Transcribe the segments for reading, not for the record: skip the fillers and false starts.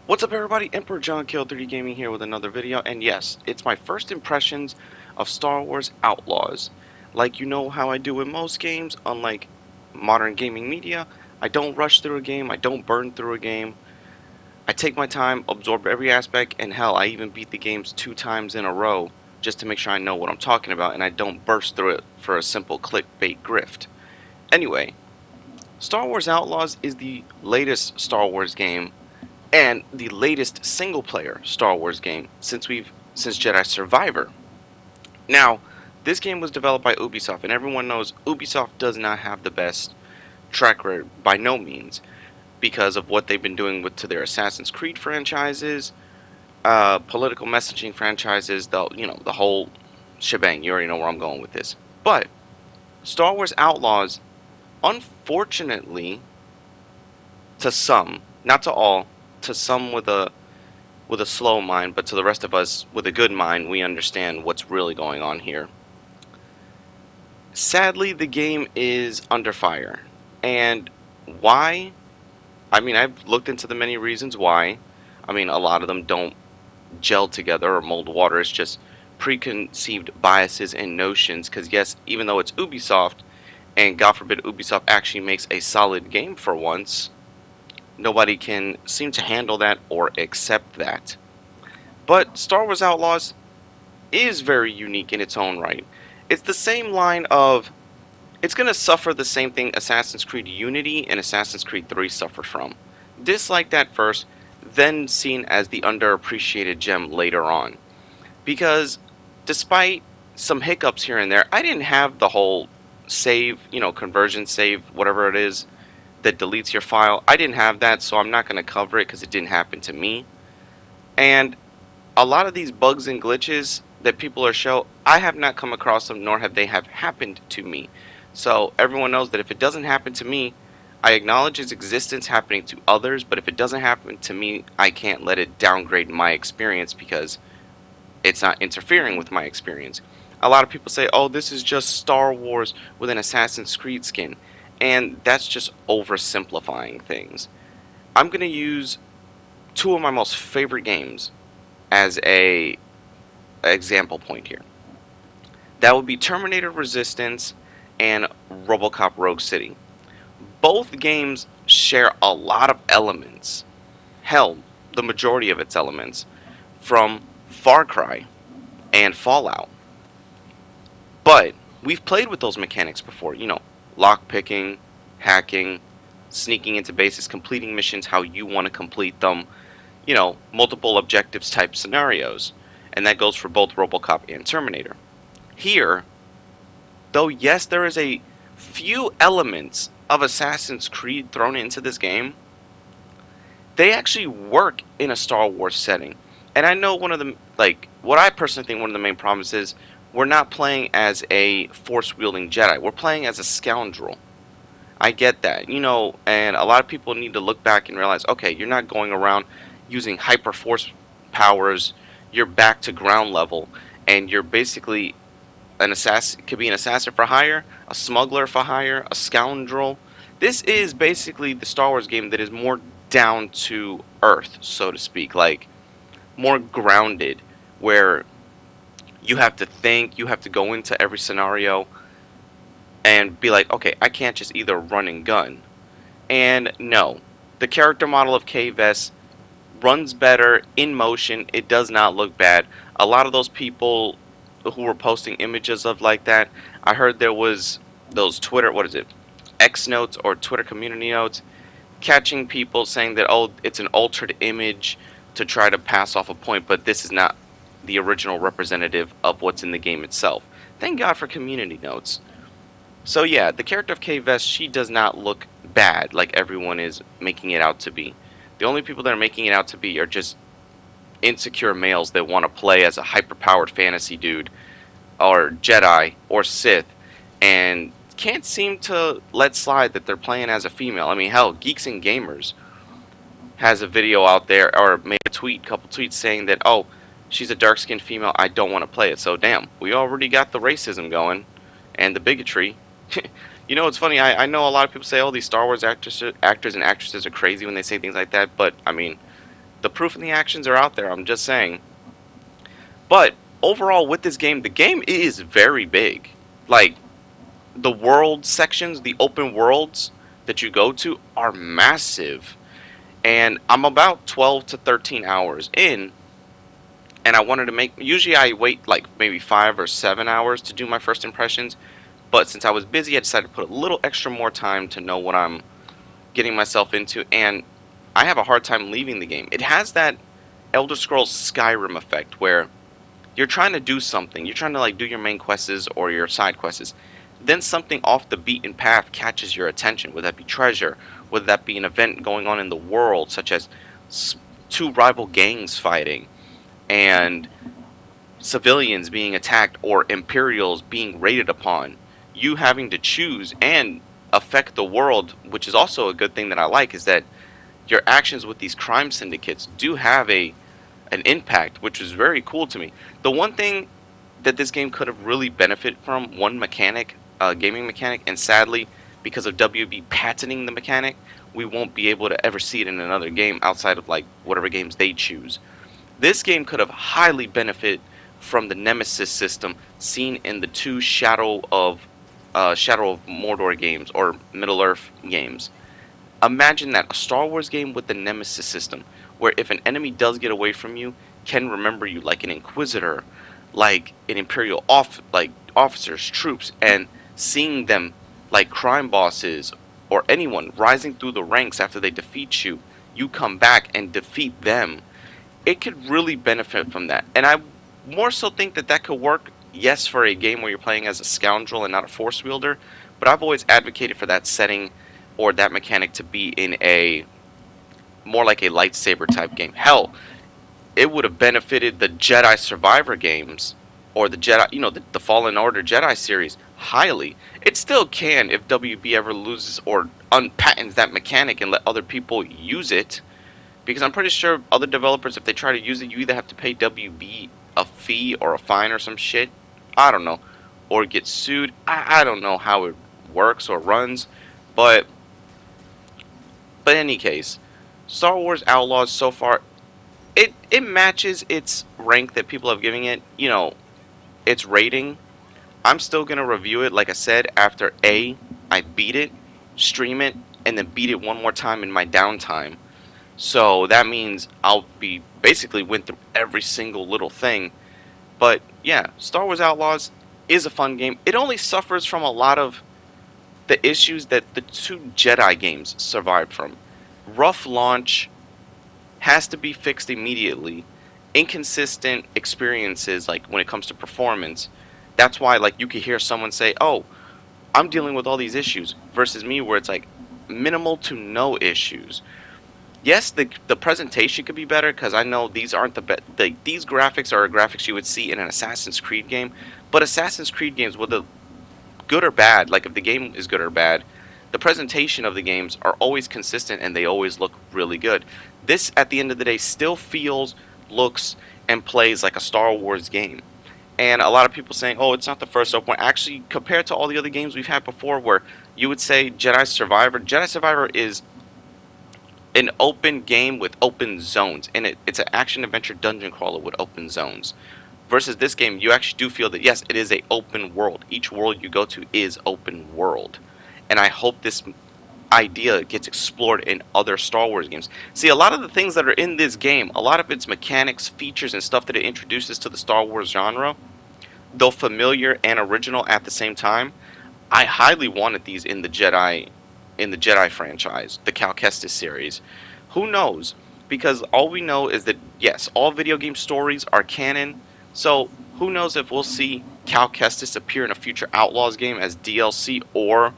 What's up everybody, Emperor John Kill 3D Gaming here with another video, and yes, it's my first impressions of Star Wars Outlaws. Like you know how I do in most games, unlike modern gaming media, I don't rush through a game, I don't burn through a game. I take my time, absorb every aspect, and hell, I even beat the games 2 times in a row just to make sure I know what I'm talking about and I don't burst through it for a simple clickbait grift. Anyway, Star Wars Outlaws is the latest Star Wars game and the latest single-player Star Wars game since Jedi Survivor. Now, this game was developed by Ubisoft, and everyone knows Ubisoft does not have the best track record by no means because of what they've been doing to their Assassin's Creed franchises, political messaging franchises, the whole shebang. You already know where I'm going with this. But Star Wars Outlaws, unfortunately, to some, not to all, to some with a slow mind, but to the rest of us with a good mind, we understand what's really going on here. Sadly, the game is under fire. And why? I mean, I've looked into the many reasons why. I mean, a lot of them don't gel together or mold water. It's just preconceived biases and notions, because yes, even though it's Ubisoft, and God forbid Ubisoft actually makes a solid game for once, nobody can seem to handle that or accept that. But Star Wars Outlaws is very unique in its own right. It's the same line of, it's going to suffer the same thing Assassin's Creed Unity and Assassin's Creed 3 suffered from. Disliked at first, then seen as the underappreciated gem later on. Because despite some hiccups here and there, I didn't have the whole save, conversion save, whatever it is, that deletes your file. I didn't have that, so I'm not going to cover it because it didn't happen to me. And a lot of these bugs and glitches that people are show, I have not come across them, nor have they have happened to me. So everyone knows that if it doesn't happen to me, I acknowledge its existence happening to others, but if it doesn't happen to me, I can't let it downgrade my experience because it's not interfering with my experience. A lot of people say, oh, this is just Star Wars with an Assassin's Creed skin. And that's just oversimplifying things. I'm going to use two of my most favorite games as a example point here. That would be Terminator Resistance and RoboCop Rogue City. Both games share a lot of elements, hell, the majority of its elements, from Far Cry and Fallout. But we've played with those mechanics before, lockpicking, hacking, sneaking into bases, completing missions how you want to complete them, multiple objectives type scenarios. And that goes for both RoboCop and Terminator. Here, though yes, there is a few elements of Assassin's Creed thrown into this game, they actually work in a Star Wars setting. And I know one of the, what I personally think one of the main problems is, we're not playing as a force-wielding Jedi. We're playing as a scoundrel. I get that, and a lot of people need to look back and realize, okay, you're not going around using hyper-force powers. You're back to ground level, and you're basically an assassin. Could be an assassin for hire, a smuggler for hire, a scoundrel. This is basically the Star Wars game that is more down to earth, so to speak, like more grounded, where you have to think, you have to go into every scenario and be like, okay, I can't just either run and gun. And no, the character model of K-Vest runs better in motion. It does not look bad. A lot of those people who were posting images of like that, I heard there was those Twitter, X notes or Twitter community notes, catching people saying that, oh, it's an altered image to try to pass off a point, but this is not the original representative of what's in the game itself. Thank God for community notes. So yeah, the character of K-Vest, she does not look bad like everyone is making it out to be. The only people that are making it out to be are just insecure males that want to play as a hyper-powered fantasy dude, or Jedi, or Sith, and can't seem to let slide that they're playing as a female. I mean, hell, Geeks and Gamers has a video out there, or made a couple tweets saying that, oh, she's a dark-skinned female, I don't want to play it. So damn, we already got the racism going, and the bigotry. It's funny, I know a lot of people say, oh, these Star Wars actors and actresses are crazy when they say things like that, but, I mean, The proof and the actions are out there, I'm just saying. But overall, with this game, the game is very big. Like, the world sections, the open worlds that you go to are massive. And I'm about 12 to 13 hours in, and I wanted to make, usually I wait like maybe 5 or 7 hours to do my first impressions, but since I was busy, I decided to put a little extra more time to know what I'm getting myself into, and I have a hard time leaving the game. It has that Elder Scrolls Skyrim effect where you're trying to do something, you're trying to like do your main quests or your side quests, then something off the beaten path catches your attention, whether that be treasure, whether that be an event going on in the world, such as two rival gangs fighting, and civilians being attacked or Imperials being raided upon. You having to choose and affect the world, which is also a good thing that I like, is that your actions with these crime syndicates do have an impact, which is very cool to me. The one thing that this game could have really benefited from, one mechanic, gaming mechanic, and sadly, because of WB patenting the mechanic, we won't be able to ever see it in another game outside of like whatever games they choose. This game could have highly benefited from the Nemesis system seen in the two Shadow of Mordor games or Middle Earth games. Imagine that, a Star Wars game with the Nemesis system, where if an enemy does get away from you, can remember you, like an Inquisitor, like an Imperial officers, troops, and seeing them like crime bosses or anyone rising through the ranks after they defeat you, you come back and defeat them. It could really benefit from that, and I more so think that that could work, yes, for a game where you're playing as a scoundrel and not a force wielder, but I've always advocated for that setting or that mechanic to be in a more like a lightsaber type game. Hell, it would have benefited the Jedi Survivor games or the Jedi, the Fallen Order Jedi series highly. It still can if WB ever loses or unpatents that mechanic and let other people use it, because I'm pretty sure other developers, if they try to use it, you either have to pay WB a fee or a fine or some shit. I don't know. Or get sued. I don't know how it works or runs. But in any case, Star Wars Outlaws so far, it matches its rank that people have given it, its rating. I'm still going to review it, like I said, after I beat it, stream it, and then beat it one more time in my downtime. So that means I'll be basically went through every single little thing. But yeah, Star Wars Outlaws is a fun game. It only suffers from a lot of the issues that the two Jedi games survived from. Rough launch, has to be fixed immediately. Inconsistent experiences, like when it comes to performance. That's why, like, you could hear someone say, "Oh, I'm dealing with all these issues," versus me, where it's like minimal to no issues. Yes, the presentation could be better, because I know these aren't the best. These graphics are graphics you would see in an Assassin's Creed game, but Assassin's Creed games, whether good or bad, like if the game is good or bad, the presentation of the games are always consistent and they always look really good. This, at the end of the day, still feels, looks, and plays like a Star Wars game. And a lot of people saying, "Oh, it's not the first open world." Actually, compared to all the other games we've had before, where you would say Jedi Survivor is an open game with open zones, and it's an action adventure dungeon crawler with open zones. Versus this game, you actually do feel that yes, it is a open world. Each world you go to is open world, and I hope this idea gets explored in other Star Wars games. See, a lot of the things that are in this game, a lot of its mechanics, features, and stuff that it introduces to the Star Wars genre, though familiar and original at the same time, I highly wanted these in the Jedi franchise, the Cal Kestis series. Who knows? Because all we know is that yes, all video game stories are canon. So who knows if we'll see Cal Kestis appear in a future Outlaws game as DLC or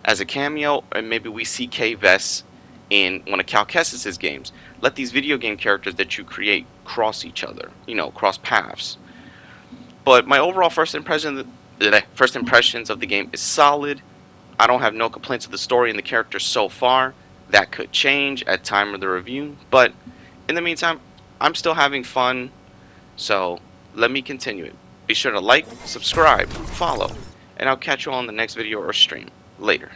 as a cameo, and maybe we see Kay Vess in one of Cal Kestis' games. Let these video game characters that you create cross each other, cross paths. But my overall first impressions of the game is solid. I don't have no complaints with the story and the characters so far. That could change at time of the review, but in the meantime, I'm still having fun. So let me continue it. Be sure to like, subscribe, follow, and I'll catch you all in the next video or stream. Later.